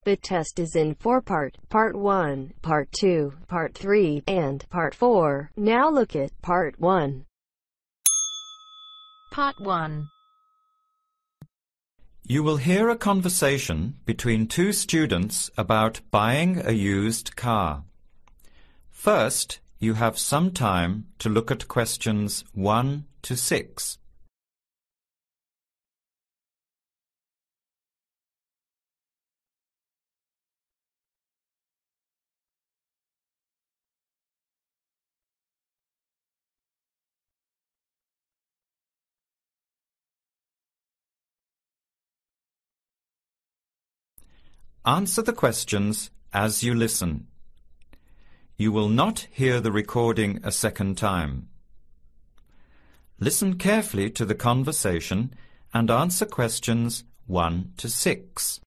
The test is in 4-part, Part 1, Part 2, Part 3, and Part 4. Now look at Part 1. Part 1. You will hear a conversation between two students about buying a used car. First, you have some time to look at questions 1 to 6. Answer the questions as you listen. You will not hear the recording a second time. Listen carefully to the conversation and answer questions 1 to 6.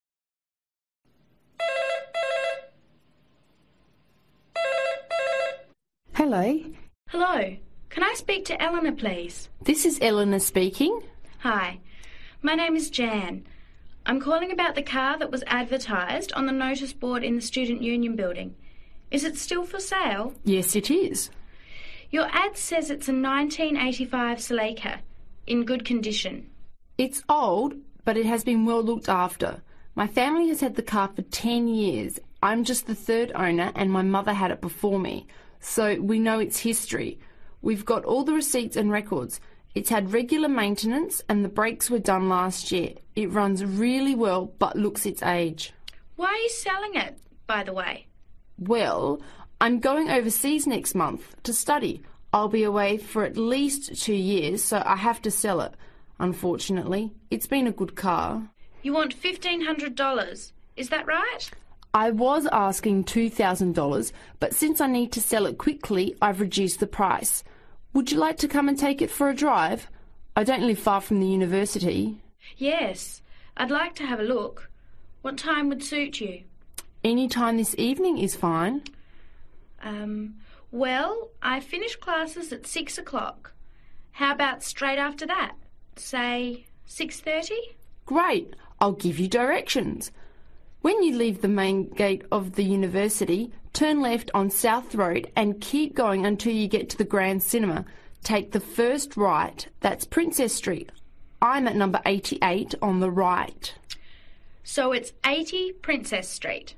Hello, Hello. Can I speak to Eleanor, please? this is Eleanor speaking. Hi. My name is Jan. I'm calling about the car that was advertised on the notice board in the Student Union building. Is it still for sale? Yes, it is. Your ad says it's a 1985 Celica, in good condition. It's old, but it has been well looked after. My family has had the car for 10 years. I'm just the third owner and my mother had it before me, so we know its history. We've got all the receipts and records. It's had regular maintenance and the brakes were done last year. It runs really well but looks its age. Why are you selling it, by the way? Well, I'm going overseas next month to study. I'll be away for at least 2 years, so I have to sell it. Unfortunately, it's been a good car. You want $1,500, is that right? I was asking $2,000, but since I need to sell it quickly, I've reduced the price. Would you like to come and take it for a drive? I don't live far from the university. Yes, I'd like to have a look. What time would suit you? Any time this evening is fine. Well, I finish classes at 6 o'clock. How about straight after that? Say 6:30? Great, I'll give you directions. When you leave the main gate of the university, turn left on South Road and keep going until you get to the Grand Cinema. Take the first right, that's Princess Street. I'm at number 88 on the right. So it's 80 Princess Street.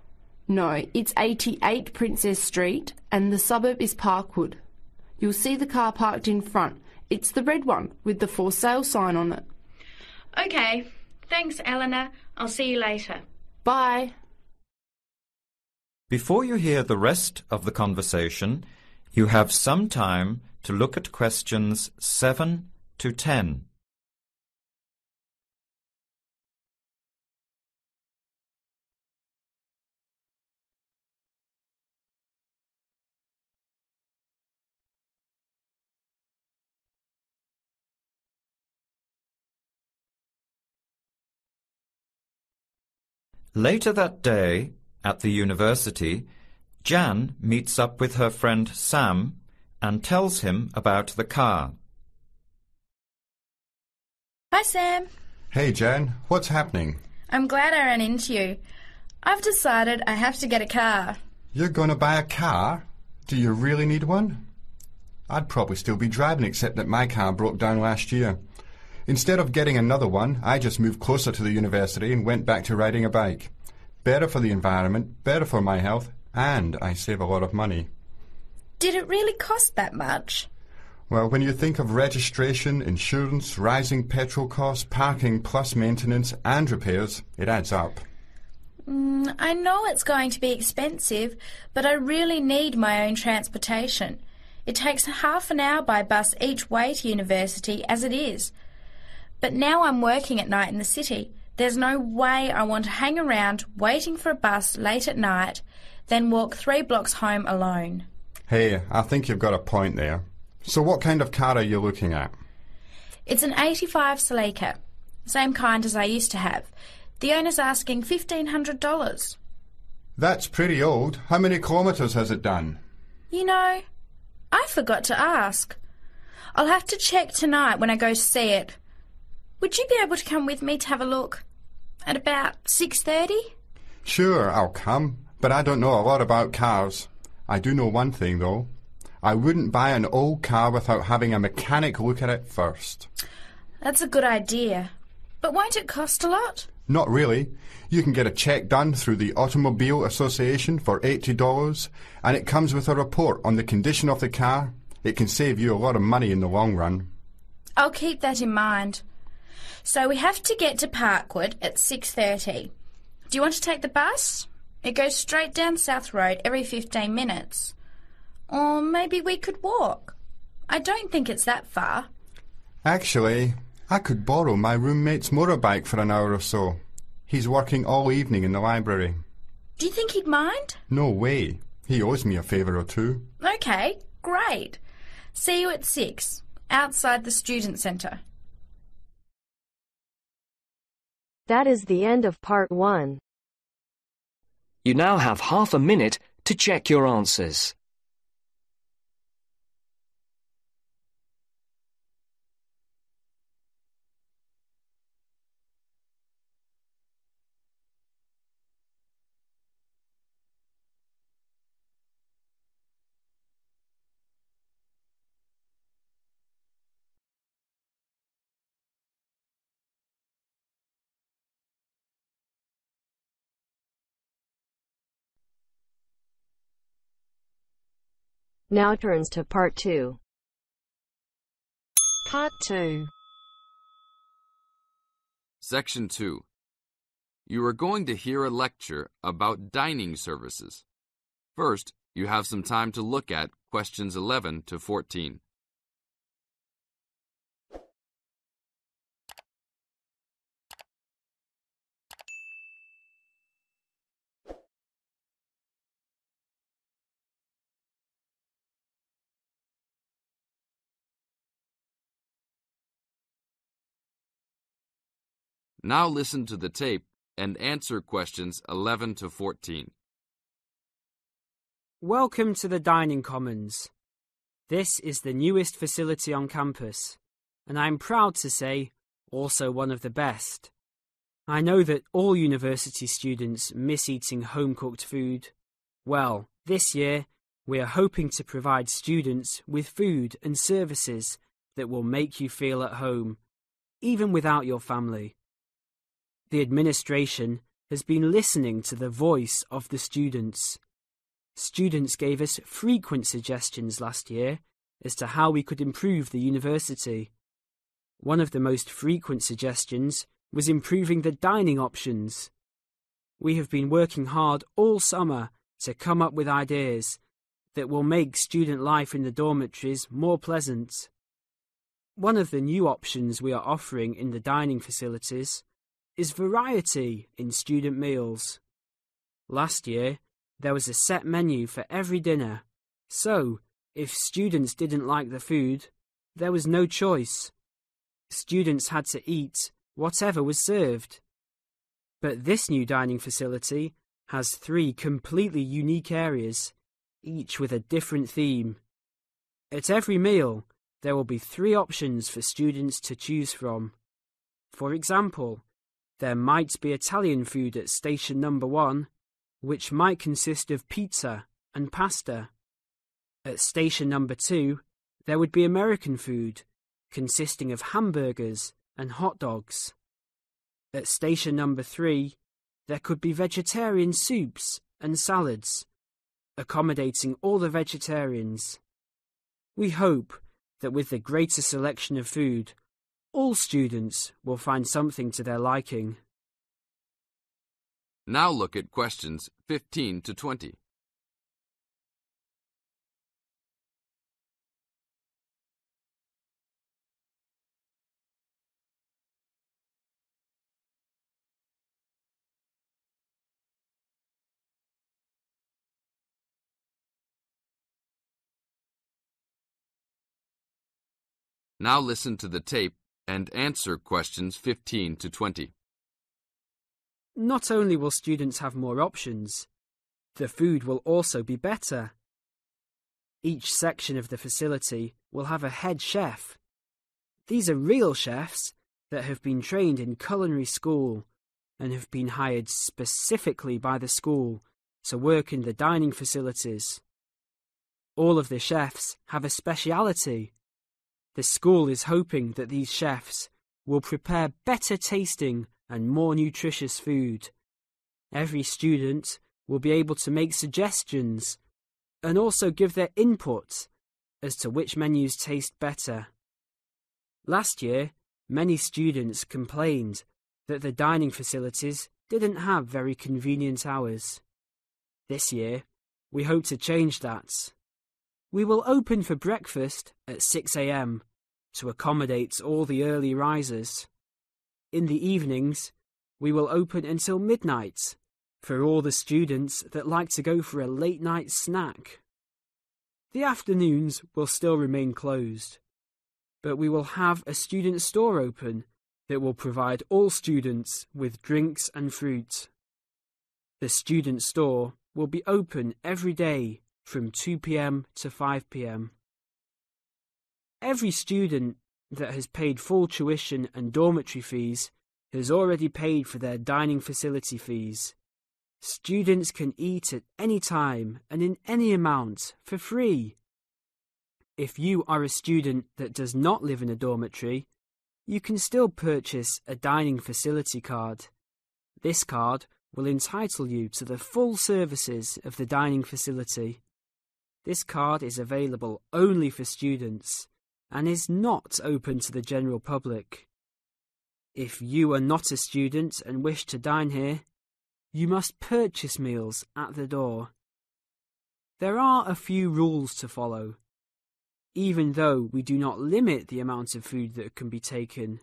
No, it's 88 Princess Street and the suburb is Parkwood. You'll see the car parked in front. It's the red one with the for sale sign on it. Okay, thanks Eleanor. I'll see you later. Bye. Before you hear the rest of the conversation, you have some time to look at questions 7 to 10. Later that day, at the university, Jan meets up with her friend Sam and tells him about the car. Hi, Sam. Hey, Jan. What's happening? I'm glad I ran into you. I've decided I have to get a car. You're going to buy a car? Do you really need one? I'd probably still be driving, except that my car broke down last year. Instead of getting another one, I just moved closer to the university and went back to riding a bike. Better for the environment, better for my health, and I save a lot of money. Did it really cost that much? Well, when you think of registration, insurance, rising petrol costs, parking plus maintenance and repairs, it adds up. I know it's going to be expensive, but I really need my own transportation. It takes half an hour by bus each way to university as it is. But now I'm working at night in the city. There's no way I want to hang around waiting for a bus late at night, then walk 3 blocks home alone. Hey, I think you've got a point there. So what kind of car are you looking at? It's an 85 Celica, same kind as I used to have. The owner's asking $1,500. That's pretty old. How many kilometres has it done? You know, I forgot to ask. I'll have to check tonight when I go to see it. Would you be able to come with me to have a look? At about 6:30? Sure, I'll come, but I don't know a lot about cars. I do know one thing, though. I wouldn't buy an old car without having a mechanic look at it first. That's a good idea. But won't it cost a lot? Not really. You can get a check done through the Automobile Association for $80, and it comes with a report on the condition of the car. It can save you a lot of money in the long run. I'll keep that in mind. So we have to get to Parkwood at 6:30. Do you want to take the bus? It goes straight down South Road every 15 minutes. Or maybe we could walk. I don't think it's that far. Actually, I could borrow my roommate's motorbike for an hour or so. He's working all evening in the library. Do you think he'd mind? No way. He owes me a favour or two. Okay, great. See you at 6, outside the student centre. That is the end of part 1. You now have half a minute to check your answers. Now turns to part 2. Part 2. Section 2. You are going to hear a lecture about dining services. First, you have some time to look at questions 11 to 14. Now listen to the tape and answer questions 11 to 14. Welcome to the Dining Commons. This is the newest facility on campus, and I'm proud to say, also one of the best. I know that all university students miss eating home-cooked food. Well, this year, we are hoping to provide students with food and services that will make you feel at home, even without your family. The administration has been listening to the voice of the students. Students gave us frequent suggestions last year as to how we could improve the university. One of the most frequent suggestions was improving the dining options. We have been working hard all summer to come up with ideas that will make student life in the dormitories more pleasant. One of the new options we are offering in the dining facilities is variety in student meals. Last year, there was a set menu for every dinner, so if students didn't like the food, there was no choice. Students had to eat whatever was served. But this new dining facility has 3 completely unique areas, each with a different theme. At every meal, there will be 3 options for students to choose from. For example, there might be Italian food at station number 1, which might consist of pizza and pasta. At station number 2, there would be American food, consisting of hamburgers and hot dogs. At station number 3, there could be vegetarian soups and salads, accommodating all the vegetarians. We hope that with the greater selection of food, all students will find something to their liking. Now look at questions 15 to 20. Now listen to the tape and answer questions 15 to 20. Not only will students have more options, the food will also be better. Each section of the facility will have a head chef. These are real chefs that have been trained in culinary school and have been hired specifically by the school to work in the dining facilities. All of the chefs have a speciality. The school is hoping that these chefs will prepare better tasting and more nutritious food. Every student will be able to make suggestions and also give their input as to which menus taste better. Last year, many students complained that the dining facilities didn't have very convenient hours. This year, we hope to change that. We will open for breakfast at 6 a.m. to accommodate all the early risers. In the evenings, we will open until midnight for all the students that like to go for a late-night snack. The afternoons will still remain closed, but we will have a student store open that will provide all students with drinks and fruit. The student store will be open every day from 2 p.m. to 5 p.m. Every student that has paid full tuition and dormitory fees has already paid for their dining facility fees. Students can eat at any time and in any amount for free. If you are a student that does not live in a dormitory, you can still purchase a dining facility card. This card will entitle you to the full services of the dining facility. This card is available only for students and is not open to the general public. If you are not a student and wish to dine here, you must purchase meals at the door. There are a few rules to follow. Even though we do not limit the amount of food that can be taken,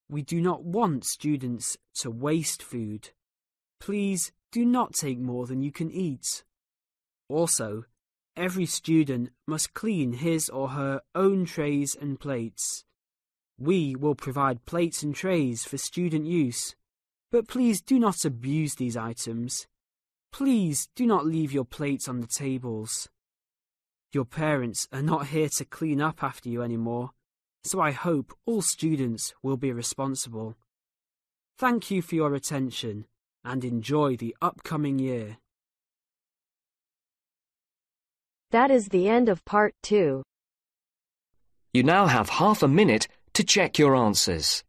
we do not want students to waste food. Please do not take more than you can eat. Also, every student must clean his or her own trays and plates. We will provide plates and trays for student use, but please do not abuse these items. Please do not leave your plates on the tables. Your parents are not here to clean up after you anymore, so I hope all students will be responsible. Thank you for your attention and enjoy the upcoming year. That is the end of part 2. You now have half a minute to check your answers.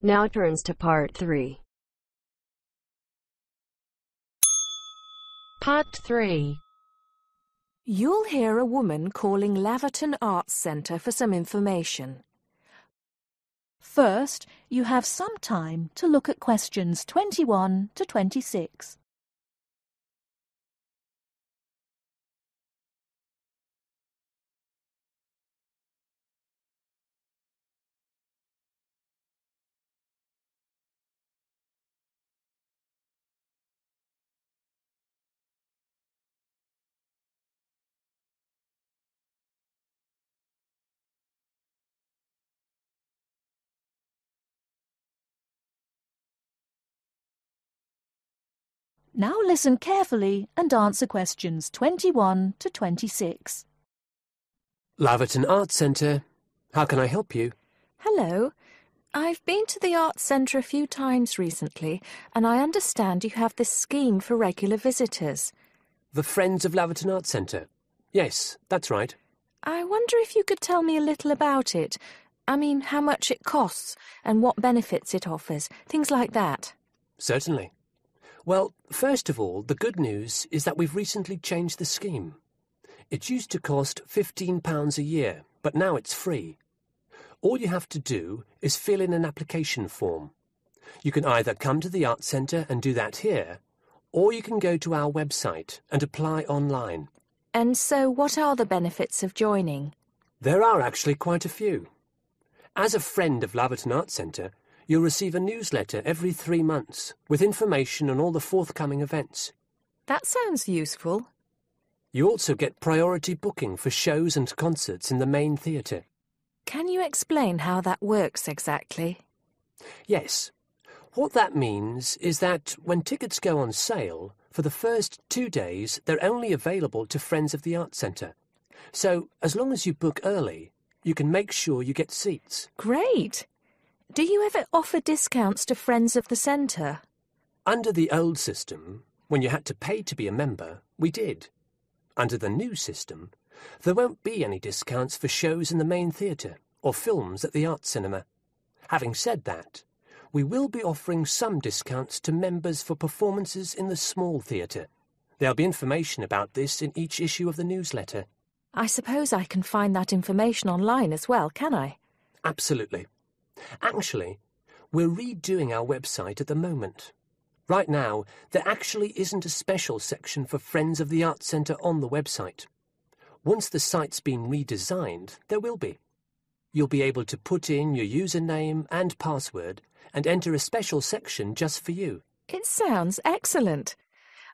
Now turns to part 3. Part 3. You'll hear a woman calling Laverton Arts Centre for some information. First, you have some time to look at questions 21 to 26. Now listen carefully and answer questions 21 to 26. Laverton Arts Centre. How can I help you? Hello. I've been to the Arts Centre a few times recently, and I understand you have this scheme for regular visitors. The Friends of Laverton Arts Centre. Yes, that's right. I wonder if you could tell me a little about it. I mean, how much it costs and what benefits it offers, things like that. Certainly. Well, first of all, the good news is that we've recently changed the scheme. It used to cost £15 a year, but now it's free. All you have to do is fill in an application form. You can either come to the Arts Centre and do that here, or you can go to our website and apply online. And so what are the benefits of joining? There are actually quite a few. As a friend of Laverton Arts Centre, You'll receive a newsletter every 3 months with information on all the forthcoming events. That sounds useful. You also get priority booking for shows and concerts in the main theatre. Can you explain how that works exactly? Yes. What that means is that when tickets go on sale, for the first 2 days they're only available to Friends of the Arts Centre. So, as long as you book early, you can make sure you get seats. Great! Do you ever offer discounts to Friends of the Centre? Under the old system, when you had to pay to be a member, we did. Under the new system, there won't be any discounts for shows in the main theatre or films at the Arts Cinema. Having said that, we will be offering some discounts to members for performances in the small theatre. There'll be information about this in each issue of the newsletter. I suppose I can find that information online as well, can I? Absolutely. Actually, we're redoing our website at the moment. Right now, there actually isn't a special section for Friends of the Arts Centre on the website. Once the site's been redesigned, there will be. You'll be able to put in your username and password and enter a special section just for you. It sounds excellent.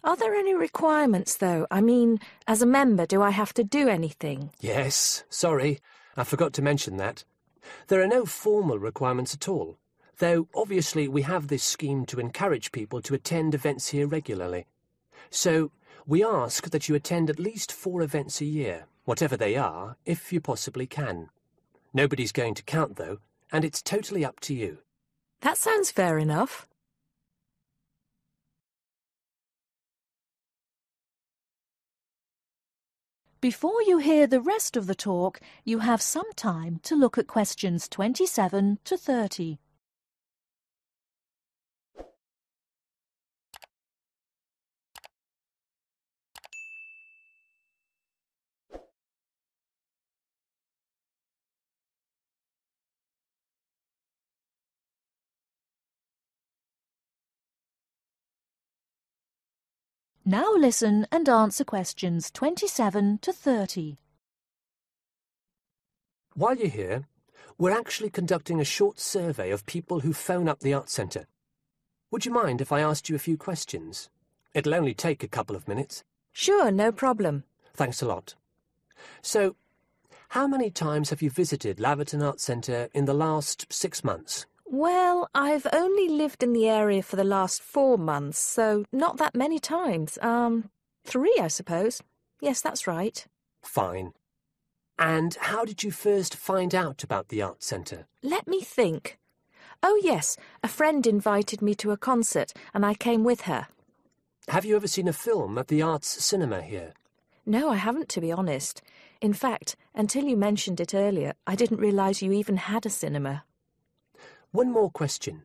Are there any requirements, though? I mean, as a member, do I have to do anything? Yes, sorry, I forgot to mention that. There are no formal requirements at all, though obviously we have this scheme to encourage people to attend events here regularly. So we ask that you attend at least 4 events a year, whatever they are, if you possibly can. Nobody's going to count, though, and it's totally up to you. That sounds fair enough. Before you hear the rest of the talk, you have some time to look at questions 27 to 30. Now listen and answer questions 27 to 30. While you're here, we're actually conducting a short survey of people who phone up the Arts Centre. Would you mind if I asked you a few questions? It'll only take a couple of minutes. Sure, no problem. Thanks a lot. So, how many times have you visited Laverton Arts Centre in the last 6 months? Well, I've only lived in the area for the last 4 months, so not that many times. 3, I suppose. Yes, that's right. Fine. And how did you first find out about the Arts Centre? Let me think. Oh, yes, a friend invited me to a concert, and I came with her. Have you ever seen a film at the Arts Cinema here? No, I haven't, to be honest. In fact, until you mentioned it earlier, I didn't realise you even had a cinema. One more question.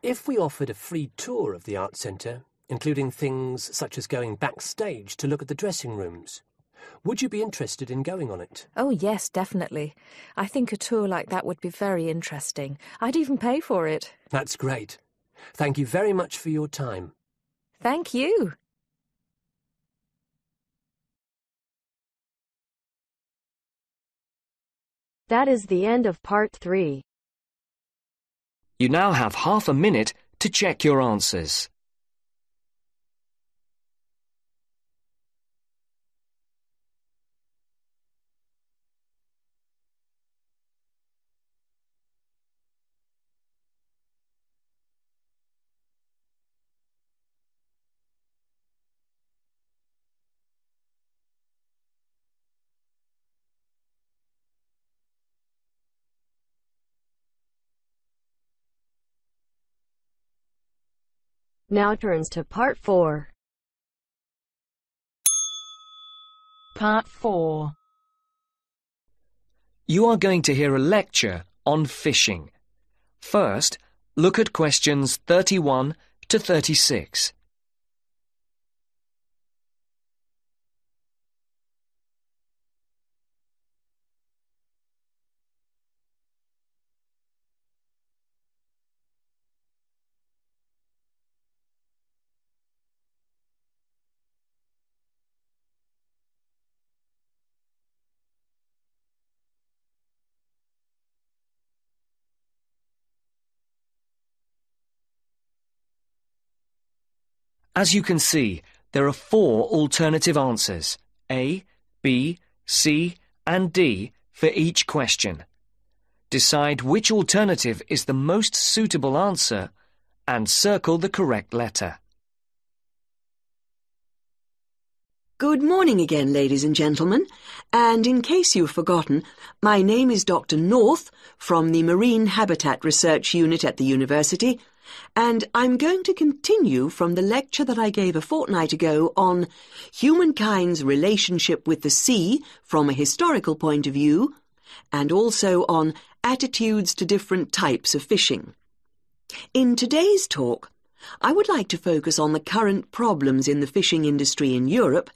If we offered a free tour of the Arts Centre, including things such as going backstage to look at the dressing rooms, would you be interested in going on it? Oh, yes, definitely. I think a tour like that would be very interesting. I'd even pay for it. That's great. Thank you very much for your time. Thank you. That is the end of part 3. You now have half a minute to check your answers. Now turns to part 4. Part 4. You are going to hear a lecture on fishing. First, look at questions 31 to 36. As you can see, there are 4 alternative answers, A, B, C and D, for each question. Decide which alternative is the most suitable answer and circle the correct letter. Good morning again, ladies and gentlemen, and in case you've forgotten, my name is Dr. North from the Marine Habitat Research Unit at the university, and I'm going to continue from the lecture that I gave a fortnight ago on humankind's relationship with the sea from a historical point of view, and also on attitudes to different types of fishing. In today's talk, I would like to focus on the current problems in the fishing industry in Europe,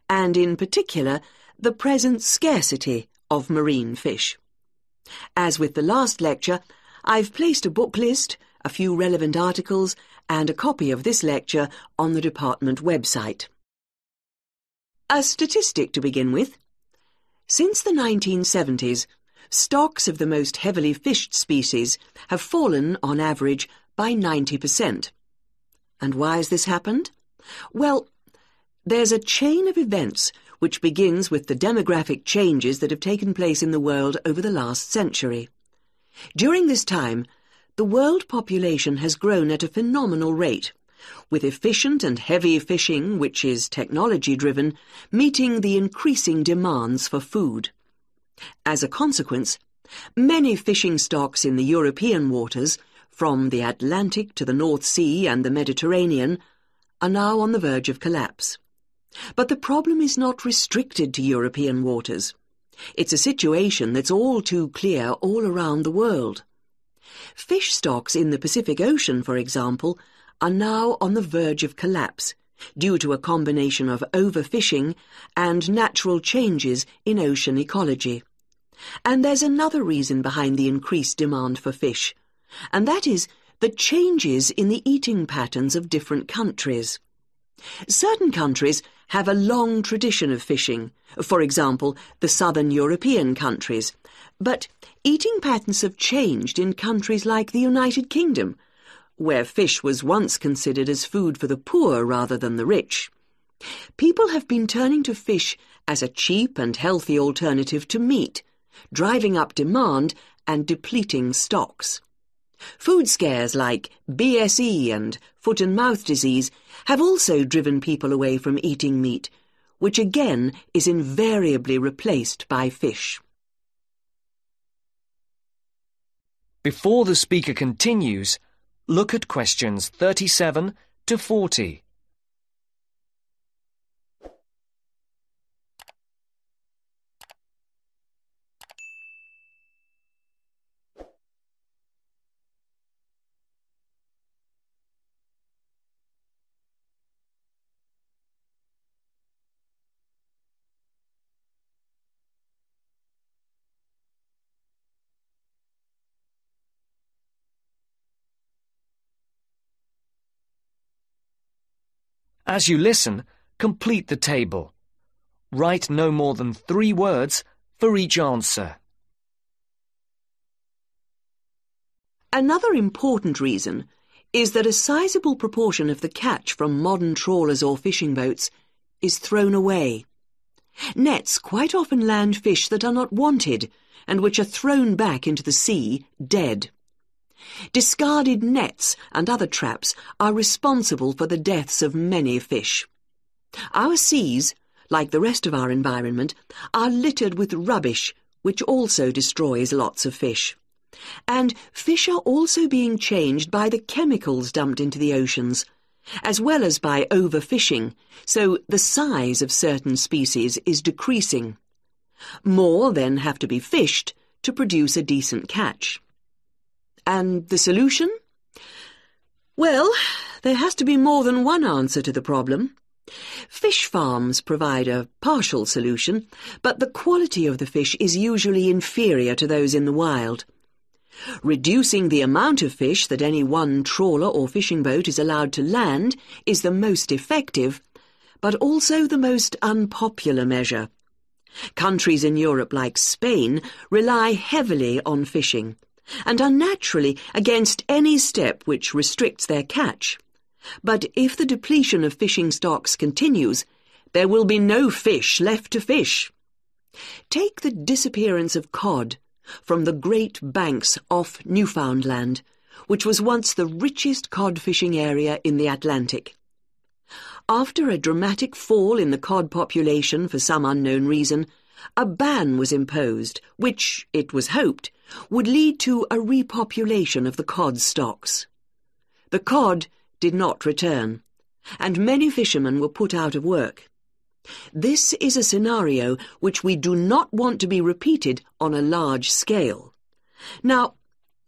and in particular, the present scarcity of marine fish. As with the last lecture, I've placed a book list, a few relevant articles, and a copy of this lecture on the department website. A statistic to begin with. Since the 1970s, stocks of the most heavily fished species have fallen, on average, by 90%. And why has this happened? Well, there's a chain of events which begins with the demographic changes that have taken place in the world over the last century. During this time, the world population has grown at a phenomenal rate, with efficient and heavy fishing, which is technology-driven, meeting the increasing demands for food. As a consequence, many fishing stocks in the European waters, from the Atlantic to the North Sea and the Mediterranean, are now on the verge of collapse. But the problem is not restricted to European waters. It's a situation that's all too clear all around the world. Fish stocks in the Pacific Ocean, for example, are now on the verge of collapse due to a combination of overfishing and natural changes in ocean ecology. And there's another reason behind the increased demand for fish, and that is the changes in the eating patterns of different countries. Certain countries have a long tradition of fishing, for example, the southern European countries, but eating patterns have changed in countries like the United Kingdom, where fish was once considered as food for the poor rather than the rich. People have been turning to fish as a cheap and healthy alternative to meat, driving up demand and depleting stocks. Food scares like BSE and foot and mouth disease have also driven people away from eating meat, which again is invariably replaced by fish. Before the speaker continues, look at questions 37 to 40. As you listen, complete the table. Write no more than 3 words for each answer. Another important reason is that a sizable proportion of the catch from modern trawlers or fishing boats is thrown away. Nets quite often land fish that are not wanted and which are thrown back into the sea dead. Discarded nets and other traps are responsible for the deaths of many fish. Our seas, like the rest of our environment, are littered with rubbish, which also destroys lots of fish. And fish are also being changed by the chemicals dumped into the oceans, as well as by overfishing, so the size of certain species is decreasing. More then have to be fished to produce a decent catch. And the solution? Well, there has to be more than one answer to the problem. Fish farms provide a partial solution, but the quality of the fish is usually inferior to those in the wild. Reducing the amount of fish that any one trawler or fishing boat is allowed to land is the most effective, but also the most unpopular measure. Countries in Europe like Spain rely heavily on fishing, and are naturally against any step which restricts their catch. But if the depletion of fishing stocks continues, there will be no fish left to fish. Take the disappearance of cod from the Great Banks off Newfoundland, which was once the richest cod fishing area in the Atlantic. After a dramatic fall in the cod population for some unknown reason, a ban was imposed, which, it was hoped, would lead to a repopulation of the cod stocks. The cod did not return, and many fishermen were put out of work. This is a scenario which we do not want to be repeated on a large scale. Now,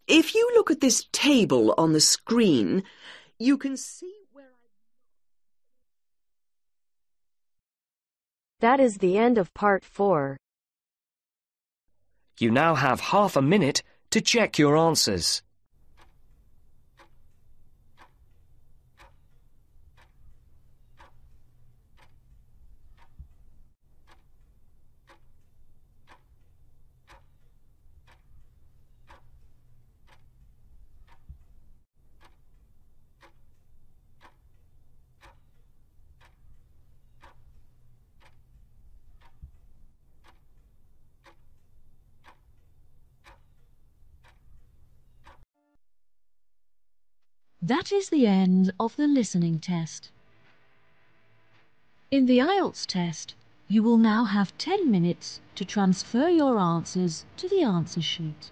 if you look at this table on the screen, you can see where That is the end of part 4. You now have half a minute to check your answers. That is the end of the listening test. In the Ielts test, you will now have 10 minutes to transfer your answers to the answer sheet.